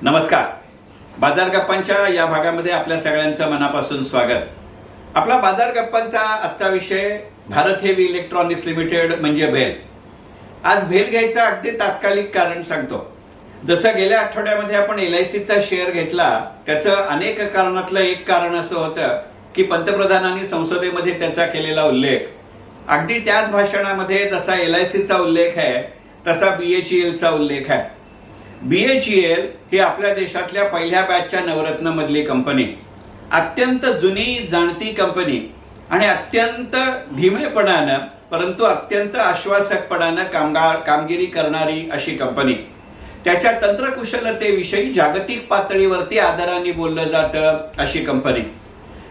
नमस्कार. बाजार गप्पांच्या या भागामध्ये आपल्या सगळ्यांचं मनापासून स्वागत. आपला बाजार गप्पांचा आजचा विषय भारत हेवी इलेक्ट्रॉनिक्स लिमिटेड म्हणजे भेल. आज भेल घ्यायचं अगदी तात्कालिक कारण सांगतो. जसं गेल्या आठवड्यामध्ये आपण LICचा शेअर घेतला, त्याचं अनेक कारणातलं एक कारण असं होतं की पंतप्रधानांनी संसदेमध्ये त्याचा केलेला उल्लेख, अगदी त्याच भाषणामध्ये जसा LICचा उल्लेख आहे तसा BHELचा उल्लेख आहे. BHEL ही आपल्या देशातल्या पहिल्या बॅचच्या नवरत्न मधली कंपनी, अत्यंत जुनी जाणती कंपनी आणि अत्यंत धीमेपणानं परंतु अत्यंत आश्वासकपणानं कामगिरी करणारी अशी कंपनी. त्याच्या तंत्रकुशलतेविषयी जागतिक पातळीवरती आदराने बोललं जातं अशी कंपनी.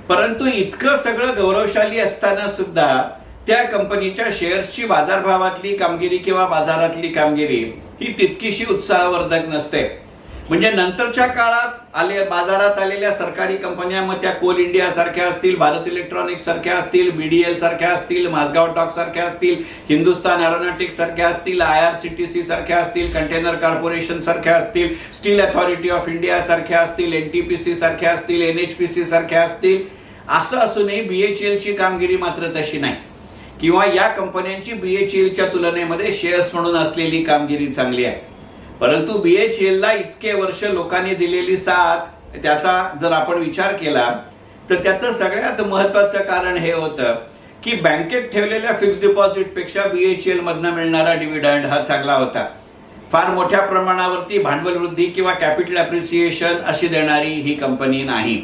परंतु इतकं सगळं गौरवशाली असताना सुद्धा त्या कंपनीच्या शेअर्सची बाजारभावातली कामगिरी किंवा बाजारातली कामगिरी ही तितकीशी उत्साहवर्धक नसते. म्हणजे नंतरच्या काळात बाजारात आलेल्या सरकारी कंपन्या, मग त्या कोल इंडिया सारख्या असतील, भारत इलेक्ट्रॉनिक्स सारख्या असतील, BDL सारख्या असतील, माझगाव टॉक सारख्या असतील, हिंदुस्तान एरोनॉटिक्स सारख्या असतील, IRCTC सारख्या असतील, कंटेनर कॉर्पोरेशन सारख्या असतील, स्टील अथॉरिटी ऑफ इंडिया सारख्या असतील, NTPC सारख्या असतील, NHPC सारख्या असतील, असं असूनही BHELची कामगिरी मात्र तशी नाही. किंवा या कंपन्यांची BHELच्या तुलनेमध्ये शेअर्स म्हणून असलेली कामगिरी चांगली आहे. परंतु BHELला इतके वर्ष लोकांनी दिलेली साथ, त्याचा जर आपण विचार केला तर त्याचं सगळ्यात महत्त्वाचं कारण हे होतं की बँकेत ठेवलेल्या फिक्स डिपॉझिटपेक्षा BHEL मधनं मिळणारा डिव्हिडंड हा चांगला होता. फार मोठ्या प्रमाणावरती भांडवल वृद्धी किंवा कॅपिटल अप्रिसिएशन अशी देणारी ही कंपनी नाही.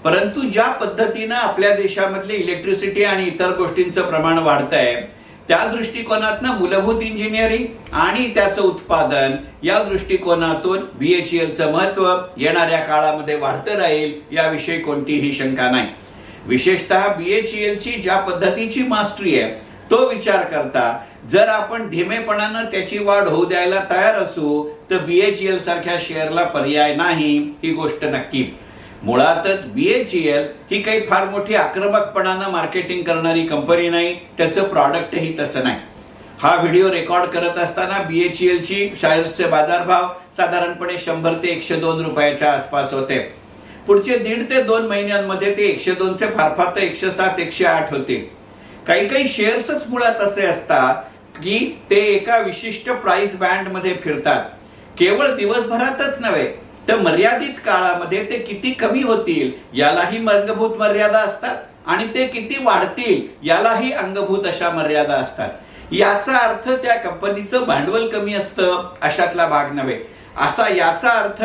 परंतु ज्या पद्धतीनं आपल्या देशामधली इलेक्ट्रिसिटी आणि इतर गोष्टींचं प्रमाण वाढतंय, त्या दृष्टिकोनातनं मूलभूत इंजिनिअरिंग आणि त्याचं उत्पादन या दृष्टिकोनातून BHELचं महत्त्व येणाऱ्या काळामध्ये वाढतं राहील याविषयी कोणतीही शंका नाही. विशेषतः BHELची ज्या पद्धतीची मास्टरी आहे तो विचार करता जर आपण धीमेपणानं त्याची वाढ होऊ द्यायला तयार असू तर BHEL सारख्या शेअरला पर्याय नाही, ही गोष्ट नक्की. मुळातच BHEL ही काही फार मोठी आक्रमकपणानं मार्केटिंग करणारी कंपनी नाही, त्याचं प्रॉडक्टही तसं नाही. हा व्हिडिओ रेकॉर्ड करत असताना BHELची शेअर्सचे बाजारभाव साधारणपणे 100 ते 102 रुपयाच्या आसपास होते. पुढचे 1.5 ते 2 महिन्यांमध्ये ते 102चे फार तर 107 108 होते. काही शेअर्सच मुळात असे असतात की ते एका विशिष्ट प्राइस बँडमध्ये फिरतात. केवळ दिवसभरातच नव्हे तर मर्यादित काळामध्ये ते किती कमी होतील यालाही अंगभूत मर्यादा असतात आणि ते किती वाढतील यालाही अंगभूत अशा मर्यादा असतात. याचा अर्थ त्या कंपनीचं भांडवल कमी असतं अशातला भाग नव्हे. असा याचा अर्थ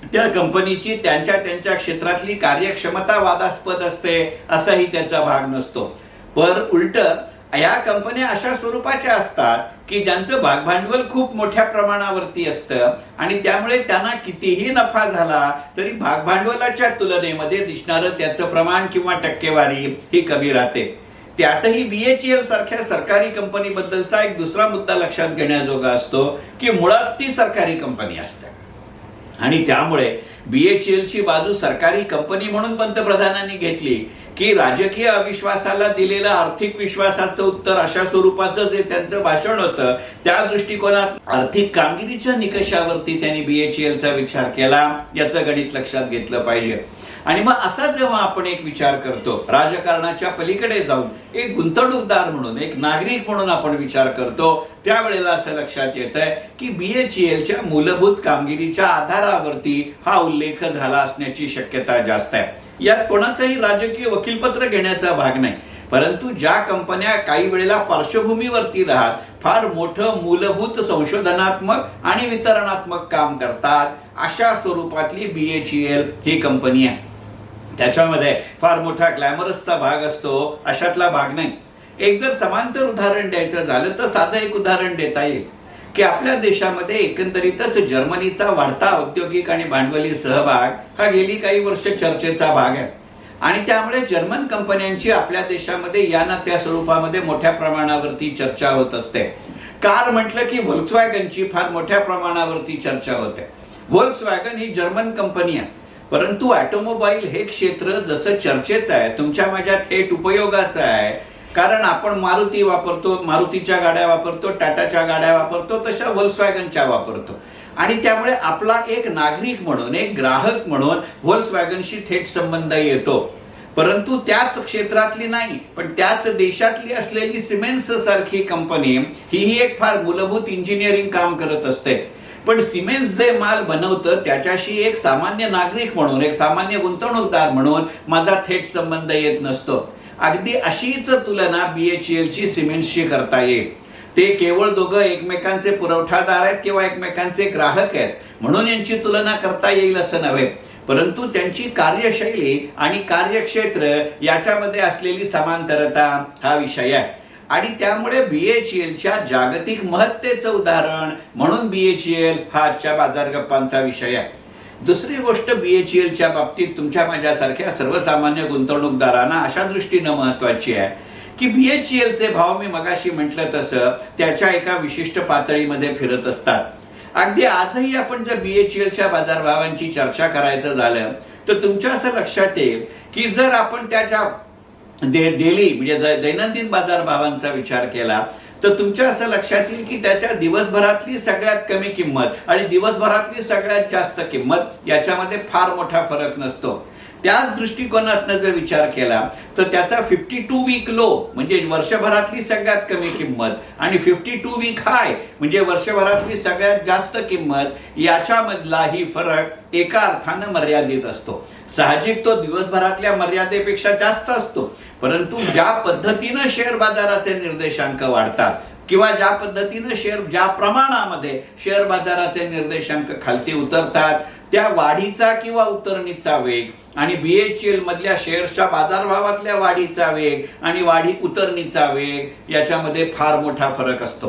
त्या कंपनीची त्यांच्या क्षेत्रातली कार्यक्षमता वादास्पद असते असाही त्याचा भाग नसतो. पर उलट या कंपन्या अशा स्वरूपाच्या असतात की ज्यांचं भागभांडवल खूप मोठ्या प्रमाणावरती असतं आणि त्यामुळे त्यांना कितीही नफा झाला तरी भागभांडवलाच्या तुलनेमध्ये दिसणारं त्याचं प्रमाण किंवा टक्केवारी ही कमी राहते. त्यातही BHEL सारख्या सरकारी कंपनीबद्दलचा एक दुसरा मुद्दा लक्षात घेण्याजोगा असतो की मुळात ती सरकारी कंपनी असते आणि त्यामुळे BHELची बाजू सरकारी कंपनी म्हणून पंतप्रधानांनी घेतली की राजकीय अविश्वासाला दिलेलं आर्थिक विश्वासाचं उत्तर अशा स्वरूपाचं जे त्यांचं भाषण होतं त्या दृष्टिकोनात आर्थिक कामगिरीच्या निकषावरती त्यांनी BHELचा विचार केला, याचं गणित लक्षात घेतलं पाहिजे. आणि मग असा जेव्हा आपण एक विचार करतो, राजकारणाच्या पलीकडे जाऊन एक गुंतवणूकदार म्हणून, एक नागरिक म्हणून आपण विचार करतो, त्यावेळेला असं लक्षात येतंय की BHELच्या मूलभूत कामगिरीच्या आधारावरती हा उल्लेख झाला असण्याची शक्यता जास्त आहे. यात कोणाचंही राजकीय वकीलपत्र घेण्याचा भाग नाही. परंतु ज्या कंपन्या काही वेळेला पार्श्वभूमीवरती राहत फार मोठं मूलभूत संशोधनात्मक आणि वितरणात्मक काम करतात, अशा स्वरूपातली BHEL ही कंपनी आहे. त्याच्यामध्ये फार मोठा ग्लॅमरसचा भाग असतो अशातला भाग नाही. एक जर समांतर उदाहरण द्यायचं झालं तर साधं एक उदाहरण देता येईल की आपल्या देशामध्ये एकंदरीतच जर्मनीचा वाढता औद्योगिक आणि भांडवली सहभाग हा गेली काही वर्ष चर्चेचा भाग आहे आणि त्यामुळे जर्मन कंपन्यांची आपल्या देशामध्ये या ना त्या स्वरूपामध्ये मोठ्या प्रमाणावरती चर्चा होत असते. कार म्हटलं की व्होल्क्सवॅगनची फार मोठ्या प्रमाणावरती चर्चा होते. व्होल्क्सवॅगन ही जर्मन कंपनी आहे, परंतु ऑटोमोबाईल हे क्षेत्र जसं चर्चेचं आहे, तुमच्या माझ्या थेट उपयोगाचं आहे, कारण आपण मारुती वापरतो, मारुतीच्या गाड्या वापरतो, टाटाच्या गाड्या वापरतो, तशा व्होल्क्सवॅगनच्या वापरतो आणि त्यामुळे आपला एक नागरिक म्हणून, एक ग्राहक म्हणून व्होल्क्सवॅगनशी थेट संबंध येतो. परंतु त्याच क्षेत्रातली नाही, पण त्याच देशातली असलेली सिमेन्स सारखी कंपनी ही एक फार मूलभूत इंजिनिअरिंग काम करत असते. पण सिमेन्स जे माल बनवतं त्याच्याशी एक सामान्य नागरिक म्हणून, एक सामान्य गुंतवणूकदार म्हणून माझा थेट संबंध येत नसतो. अगदी अशीच तुलना BHELची सिमेंट्सशी करता येईल. ते केवळ दोघं एकमेकांचे पुरवठादार आहेत किंवा एकमेकांचे ग्राहक आहेत म्हणून यांची तुलना करता येईल असं नव्हे, परंतु त्यांची कार्यशैली आणि कार्यक्षेत्र याच्यामध्ये असलेली समांतरता हा विषय आहे. आणि त्यामुळे BHELच्या जागतिक महत्तेचं उदाहरण म्हणून BHEL हा आजच्या बाजार गप्पांचा विषय आहे. दुसरी गोष्ट BHELच्या बाबतीत तुमच्या माझ्यासारख्या सर्वसामान्य गुंतवणूकदारांना अशा दृष्टीनं महत्वाची आहे की BHELचे भाव मी मगाशी म्हटलं तसं त्याच्या एका विशिष्ट पातळीमध्ये फिरत असतात. अगदी आजही आपण जर BHELच्या बाजारभावांची चर्चा करायचं झालं तर तुमच्या असं लक्षात येईल की जर आपण त्याच्या डेली म्हणजे दैनंदिन बाजारभावांचा विचार केला तर तुमच्या असं लक्षात येईल की त्याच्या दिवसभरातली सगळ्यात कमी किंमत आणि दिवसभरातली सगळ्यात जास्त किंमत याच्यामध्ये फार मोठा फरक नसतो. त्याच दृष्टिकोनातनं जर विचार केला तर त्याचा 52 वीक लो म्हणजे वर्षभरातली सगळ्यात कमी किंमत आणि 52 वीक हाय म्हणजे वर्षभरातली सगळ्यात जास्त किंमत याच्यामधलाही फरक एका अर्थानं मर्यादित असतो. साहजिक तो दिवसभरातल्या मर्यादेपेक्षा जास्त असतो, परंतु ज्या पद्धतीनं शेअर बाजाराचे निर्देशांक वाढतात किंवा ज्या पद्धतीनं ज्या प्रमाणामध्ये शेअर बाजाराचे निर्देशांक खालती उतरतात त्या वाढीचा किंवा उतरणीचा वेग आणि BHEL मधल्या शेअर्सच्या बाजारभावातल्या वाढीचा वेग आणि उतरणीचा वेग याच्यामध्ये फार मोठा फरक असतो.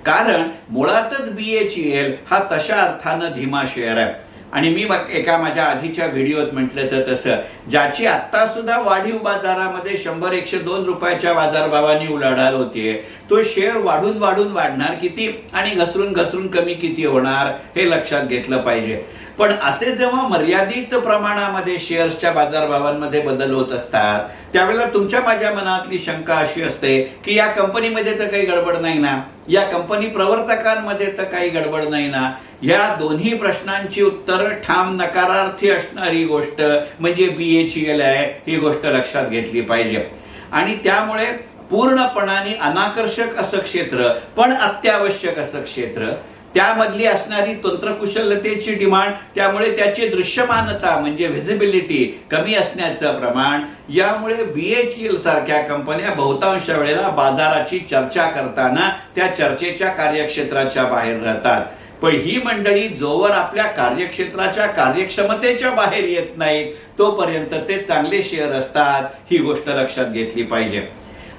कारण मुळातच BHEL हा तशा अर्थानं धीमा शेअर आहे. आणि मी एका माझ्या आधीच्या व्हिडिओत म्हटलं तर तसं ज्याची आत्ता सुद्धा वाढीव बाजारामध्ये 100-102 रुपयाच्या बाजारभावाने उलाढाल होतीये तो शेअर वाढून वाढणार किती आणि घसरून कमी किती होणार हे लक्षात घेतलं पाहिजे. पण असे जेव्हा मर्यादित प्रमाणामध्ये शेअर्सच्या बाजारभावांमध्ये बदल होत असतात त्यावेळेला तुमच्या माझ्या मनातली शंका अशी असते की या कंपनीमध्ये तर काही गडबड नाही ना, या कंपनी प्रवर्तकांमध्ये तर काही गडबड नाही ना. या दोन्ही प्रश्नांची उत्तर ठाम नकारार्थी असणारी गोष्ट म्हणजे BHEL आहे ही गोष्ट लक्षात घेतली पाहिजे. आणि त्यामुळे पूर्णपणाने अनाकर्षक असं क्षेत्र पण अत्यावश्यक असं क्षेत्र त्यामधली असणारी तंत्रकुशलतेची डिमांड त्यामुळे त्याची दृश्यमानता म्हणजे व्हिजिबिलिटी कमी असण्याचं प्रमाण यामुळे BHEL सारख्या कंपन्या बहुतांश वेळेला बाजाराची चर्चा करताना त्या चर्चेच्या कार्यक्षेत्राच्या बाहेर राहतात. पण ही मंडळी जोवर आपल्या कार्यक्षेत्राच्या कार्यक्षमतेच्या बाहेर येत नाहीत तोपर्यंत ते चांगले शेअर असतात ही गोष्ट लक्षात घेतली पाहिजे.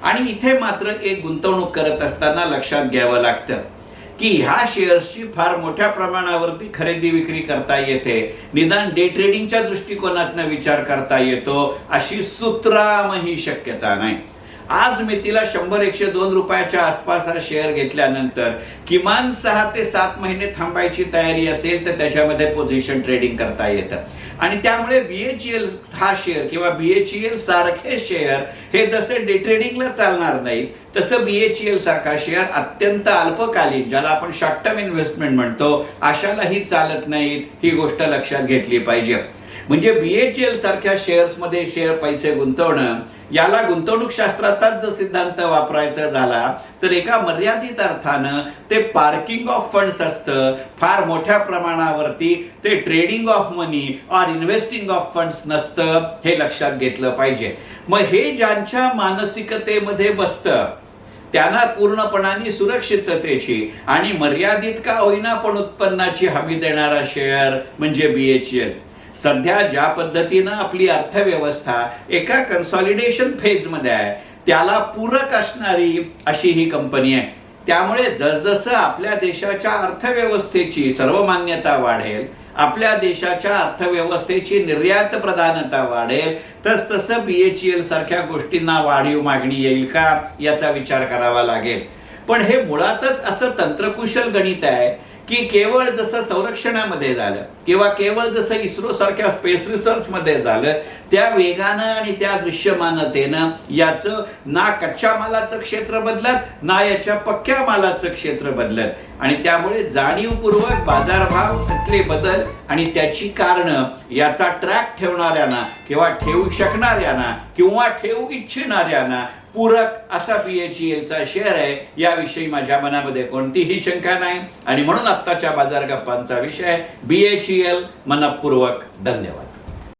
आणि इथे मात्र एक गुंतवणूक करत असताना लक्षात घ्यावं लागतं की ह्या शेअर्सची फार मोठ्या प्रमाणावरती खरेदी विक्री करता येते, निदान डे ट्रेडिंगच्या दृष्टिकोनातनं विचार करता येतो अशी सुत्रामही शक्यता नाही. आज मी तिला 100-102 रुपयाच्या आसपास हा शेअर घेतल्यानंतर किमान 6 ते 7 महिने थांबायची तयारी असेल तर त्याच्यामध्ये पोझिशन ट्रेडिंग करता येतं. आणि त्यामुळे BHEL हा शेअर किंवा BHEL सारखे शेअर हे जसे डे ट्रेडिंगला चालणार नाहीत तसं BHEL सारखा शेअर अत्यंत अल्पकालीन ज्याला आपण शॉर्ट टर्म इन्व्हेस्टमेंट म्हणतो अशालाही चालत नाहीत ही गोष्ट लक्षात घेतली पाहिजे. म्हणजे BHEL सारख्या शेअर्समध्ये पैसे गुंतवणं याला गुंतवणूक शास्त्राचाच जर सिद्धांत वापरायचा झाला तर एका मर्यादित अर्थानं ते पार्किंग ऑफ फंड्स असतं, फार मोठ्या प्रमाणावरती ते ट्रेडिंग ऑफ मनी और इन्व्हेस्टिंग ऑफ फंड्स नसतं हे लक्षात घेतलं पाहिजे. मग हे ज्यांच्या मानसिकतेमध्ये बसतं त्यांना पूर्णपणाने सुरक्षिततेची आणि मर्यादित का होईना पण उत्पन्नाची हमी देणारा शेअर म्हणजे BHEL. सध्या ज्या पद्धतीनं आपली अर्थव्यवस्था एका कन्सॉलिडेशन फेजमध्ये आहे त्याला पूरक असणारी अशी ही कंपनी आहे. त्यामुळे जसजसं आपल्या देशाच्या अर्थव्यवस्थेची सर्वमान्यता वाढेल, आपल्या देशाच्या अर्थव्यवस्थेची निर्यात प्रधानता वाढेल तसतसं BHEL सारख्या गोष्टींना वाढीव मागणी येईल का याचा विचार करावा लागेल. पण हे मुळातच असं तंत्रकुशल गणित आहे की केवळ जसं संरक्षणामध्ये झालं किंवा केवळ जसं इस्रो सारख्या स्पेस रिसर्चमध्ये झालं त्या वेगानं आणि त्या दृश्यमानतेनं याचं ना कच्च्या मालाचं क्षेत्र बदलत ना याच्या पक्क्या मालाचं क्षेत्र बदलत आणि त्यामुळे जाणीवपूर्वक बाजारभावातले बदल आणि त्याची कारणं याचा ट्रॅक ठेवणाऱ्यांना किंवा ठेवू शकणाऱ्यांना किंवा ठेवू इच्छिणाऱ्यांना पूरक असा BHELचा शेअर आहे याविषयी माझ्या मनामध्ये कोणतीही शंका नाही आणि म्हणून आत्ताच्या बाजार गप्पांचा विषय BHEL. मनपूर्वक धन्यवाद.